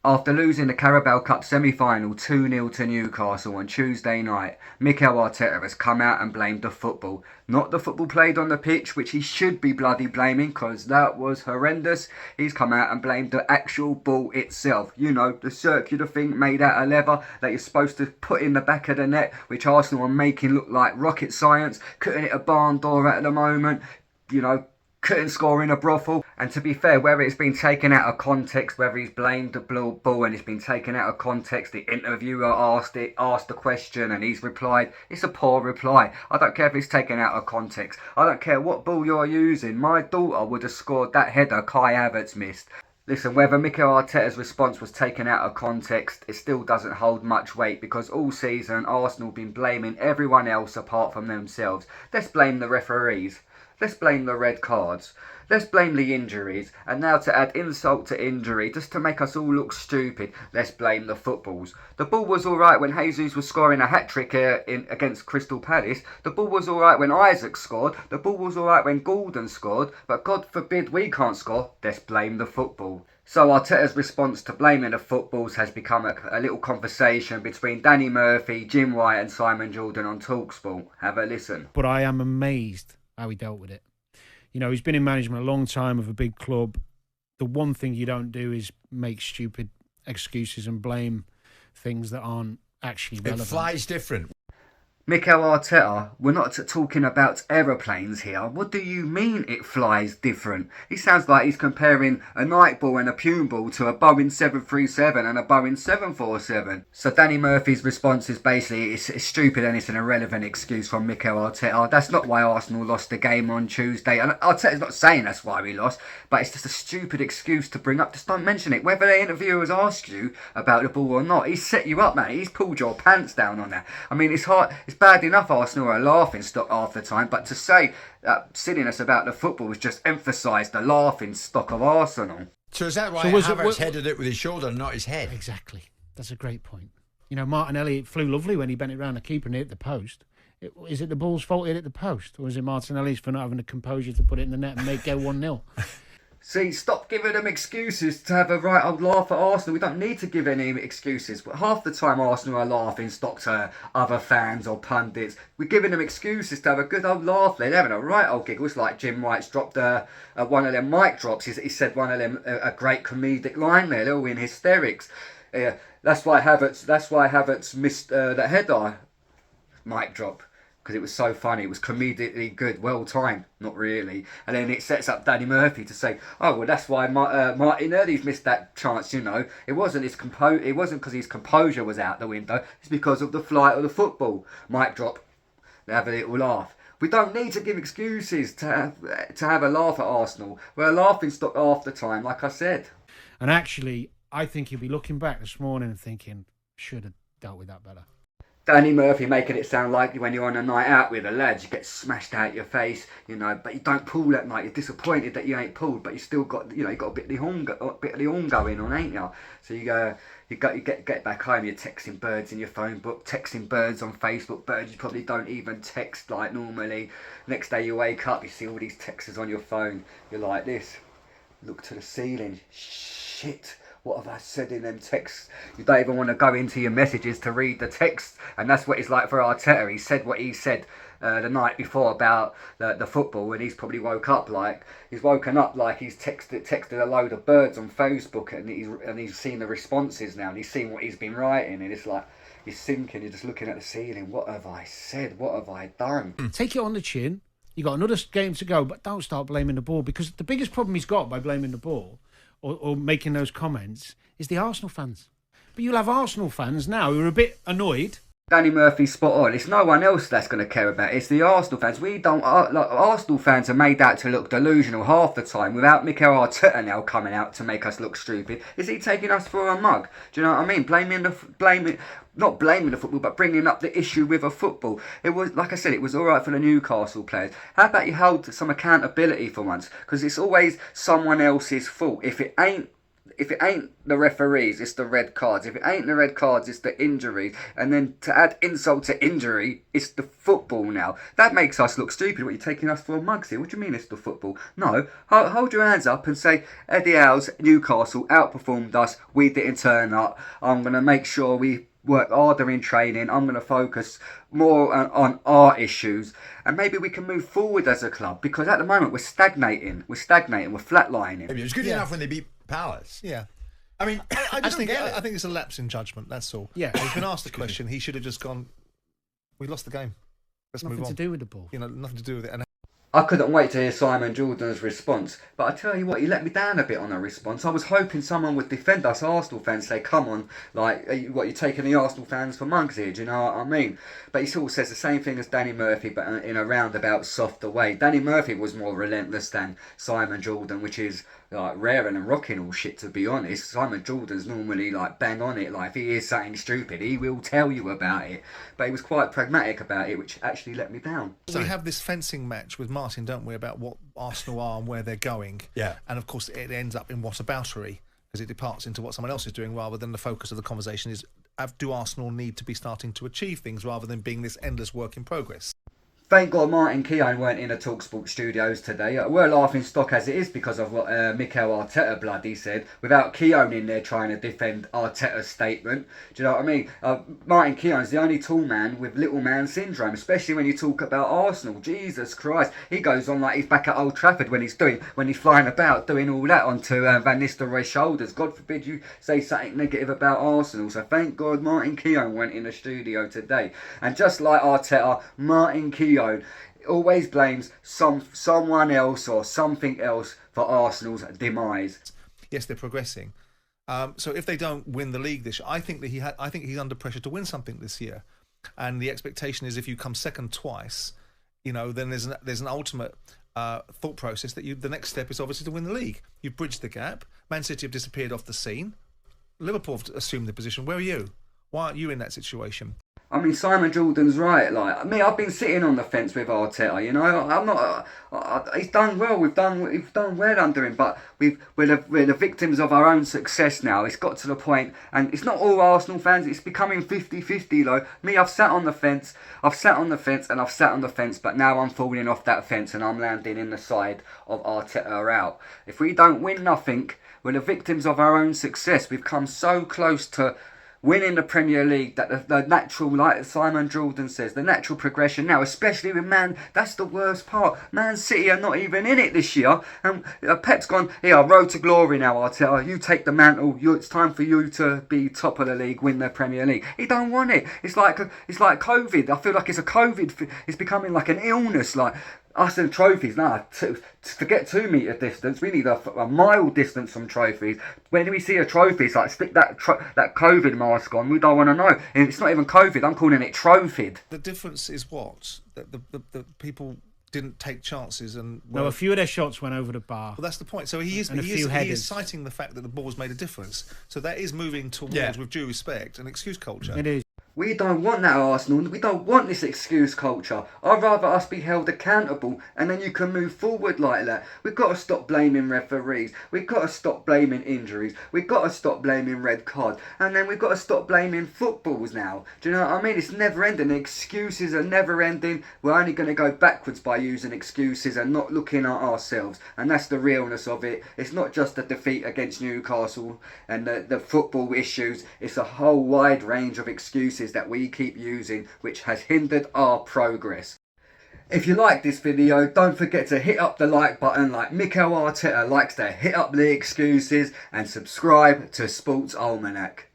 After losing the Caraboa Cup semi-final 2-0 to Newcastle on Tuesday night, Mikel Arteta has come out and blamed the football. Not the football played on the pitch, which he should be bloody blaming because that was horrendous. He's come out and blamed the actual ball itself. You know, the circular thing made out of leather that you're supposed to put in the back of the net, which Arsenal are making look like rocket science, cutting it a barn door at the moment. You know, couldn't score in a brothel. And to be fair, whether it's been taken out of context, whether he's blamed the ball and it's been taken out of context, the interviewer asked the question and he's replied, it's a poor reply. I don't care if it's taken out of context. I don't care what ball you're using. My daughter would have scored that header Kai Havertz missed. Listen, whether Mikel Arteta's response was taken out of context, it still doesn't hold much weight because all season Arsenal have been blaming everyone else apart from themselves. Let's blame the referees. Let's blame the red cards. Let's blame the injuries. And now to add insult to injury, just to make us all look stupid, let's blame the footballs. The ball was alright when Jesus was scoring a hat-trick against Crystal Palace. The ball was alright when Isaac scored. The ball was alright when Gordon scored. But God forbid we can't score. Let's blame the football. So Arteta's response to blaming the footballs has become a little conversation between Danny Murphy, Jim White and Simon Jordan on talksport. Have a listen. But I am amazed how he dealt with it. You know, he's been in management a long time of a big club. The one thing you don't do is make stupid excuses and blame things that aren't actually relevant. It flies different. Mikel Arteta, we're not talking about aeroplanes here. What do you mean it flies different? He sounds like he's comparing a night ball and a pume ball to a Boeing 737 and a Boeing 747. So Danny Murphy's response is basically, it's stupid and it's an irrelevant excuse from Mikel Arteta. That's not why Arsenal lost the game on Tuesday. And Arteta's not saying that's why we lost, but it's just a stupid excuse to bring up. Just don't mention it. Whether the interviewers asked you about the ball or not, he's set you up, man. He's pulled your pants down on that. I mean, it's hard. It's bad enough Arsenal are a laughing stock half the time, but to say that silliness about the football was just emphasised the laughing stock of Arsenal. So is that why Havertz headed it with his shoulder and not his head? Exactly. That's a great point. You know, Martinelli flew lovely when he bent it round the keeper and hit the post. Is it the ball's fault he hit the post? Or is it Martinelli's for not having the composure to put it in the net and make go 1-0? See, stop giving them excuses to have a right old laugh at Arsenal. We don't need to give any excuses. But half the time Arsenal are laughing stock to other fans or pundits. We're giving them excuses to have a good old laugh. They're having a right old giggle. It's like Jim White's dropped one of them mic drops. He said one of them a great comedic line there. They're all in hysterics. That's why Havertz missed that header mic drop. Because it was so funny, it was comedically good, well timed, not really. And then it sets up Danny Murphy to say, "Oh well, that's why Martinelli's missed that chance." You know, it wasn't because his composure was out the window. It's because of the flight of the football. Mic drop. They have a little laugh. We don't need to give excuses to have a laugh at Arsenal. We're a laughing stock half the time, like I said. And actually, I think he'll be looking back this morning and thinking, should have dealt with that better. Danny Murphy making it sound like when you're on a night out with the lads, you get smashed out your face, you know, but you don't pull that night. You're disappointed that you ain't pulled, but you still got, you know, you got a bit of the horn going on, ain't you? So you get back home, you're texting birds in your phone book, texting birds on Facebook, birds you probably don't even text like normally. Next day you wake up, you see all these texts on your phone. You're like this, look to the ceiling, shit. What have I said in them texts? You don't even want to go into your messages to read the text. And that's what it's like for Arteta. He said what he said the night before about the football, and he's probably woken up like he's texted a load of birds on Facebook, and he's seen the responses now, and he's seen what he's been writing, and it's like he's thinking, you're just looking at the ceiling. What have I said? What have I done? Take it on the chin. You got another game to go, but don't start blaming the ball, because the biggest problem he's got by blaming the ball or making those comments is the Arsenal fans. But you'll have Arsenal fans now who are a bit annoyed. Danny Murphy's spot on. It's no one else that's going to care about it. It's the Arsenal fans. Arsenal fans are made out to look delusional half the time without Mikel Arteta now coming out to make us look stupid. Is he taking us for a mug? Do you know what I mean? Not blaming the football, but bringing up the issue with a football. It was, like I said, it was all right for the Newcastle players. How about you hold some accountability for once? Because it's always someone else's fault. If it ain't if it ain't the referees, it's the red cards. If it ain't the red cards, it's the injuries. And then to add insult to injury, it's the football now. That makes us look stupid. What, you're taking us for a mugs here? What do you mean it's the football? No, hold your hands up and say, Eddie Howe's Newcastle outperformed us. We didn't turn up. I'm going to make sure we work harder in training. I'm going to focus more on our issues, and maybe we can move forward as a club, because at the moment we're stagnating, we're flatlining. It was good enough when they beat Palace. Yeah. I mean, I think it's a lapse in judgment, that's all. Yeah. He's been asked the question, he should have just gone, we lost the game. Let's move on. Nothing to do with the ball. Nothing to do with it. And I couldn't wait to hear Simon Jordan's response, but I tell you what, he let me down a bit on a response. I was hoping someone would defend us Arsenal fans, say, come on, like, you're taking the Arsenal fans for mugs here, do you know what I mean? But he sort of says the same thing as Danny Murphy, but in a roundabout, softer way. Danny Murphy was more relentless than Simon Jordan, which is like raring and rocking all shit, to be honest. Simon Jordan's normally like bang on it, like if he hears something stupid, he will tell you about it. But he was quite pragmatic about it, which actually let me down. We have this fencing match with Martin, don't we, about what Arsenal are and where they're going. Yeah. And of course it ends up in whataboutery, because it departs into what someone else is doing, rather than the focus of the conversation is, do Arsenal need to be starting to achieve things rather than being this endless work in progress? Thank God Martin Keown weren't in the TalkSport studios today. We're laughing stock as it is because of what Mikel Arteta bloody said, without Keown in there trying to defend Arteta's statement. Do you know what I mean? Martin Keown's the only tall man with little man syndrome, especially when you talk about Arsenal. Jesus Christ. He goes on like he's back at Old Trafford when he's flying about doing all that onto Van Nistelrooy's shoulders. God forbid you say something negative about Arsenal. So thank God Martin Keown went in the studio today. And just like Arteta, Martin Keown always blames someone else or something else for Arsenal's demise. Yes, they're progressing. So if they don't win the league this year, I think he's under pressure to win something this year, and the expectation is if you come second twice, then there's an ultimate thought process that the next step is obviously to win the league. You've bridged the gap. Man City have disappeared off the scene. Liverpool have assumed the position. Where are you? Why aren't you in that situation? I mean, Simon Jordan's right. Like me, I've been sitting on the fence with Arteta. I'm not. He's done well. We've done well under him, but we're the victims of our own success now. It's got to the point, and it's not all Arsenal fans. It's becoming 50-50 though. Me, I've sat on the fence. I've sat on the fence, but now I'm falling off that fence, and I'm landing in the side of Arteta out. If we don't win nothing, we're the victims of our own success. We've come so close to winning the Premier League that the natural, like Simon Jordan says, the natural progression now, especially with that's the worst part. Man City are not even in it this year, and Pep's gone, here, road to glory now, Arteta, you take the mantle, it's time for you to be top of the league, win the Premier League. He don't want it. It's like COVID. I feel like it's a COVID, it's becoming like an illness, like us and trophies. Forget 2 metre distance. We need a mile distance from trophies. When we see a trophy, it's like stick that COVID mask on. We don't want to know. And it's not even COVID. I'm calling it trophied. The difference is what? That the people didn't take chances and a few of their shots went over the bar. Well, that's the point. So he is citing the fact that the ball's made a difference. So that is moving towards, with due respect, an excuse culture. It is. We don't want that, Arsenal. We don't want this excuse culture. I'd rather us be held accountable, and then you can move forward like that. We've got to stop blaming referees. We've got to stop blaming injuries. We've got to stop blaming red cards. And then we've got to stop blaming footballs now. Do you know what I mean? It's never ending. The excuses are never ending. We're only going to go backwards by using excuses and not looking at ourselves. And that's the realness of it. It's not just the defeat against Newcastle and the football issues. It's a whole wide range of excuses that we keep using, which has hindered our progress. If you like this video, don't forget to hit up the like button like Mikel Arteta likes to hit up the excuses, and subscribe to Sports Almanac.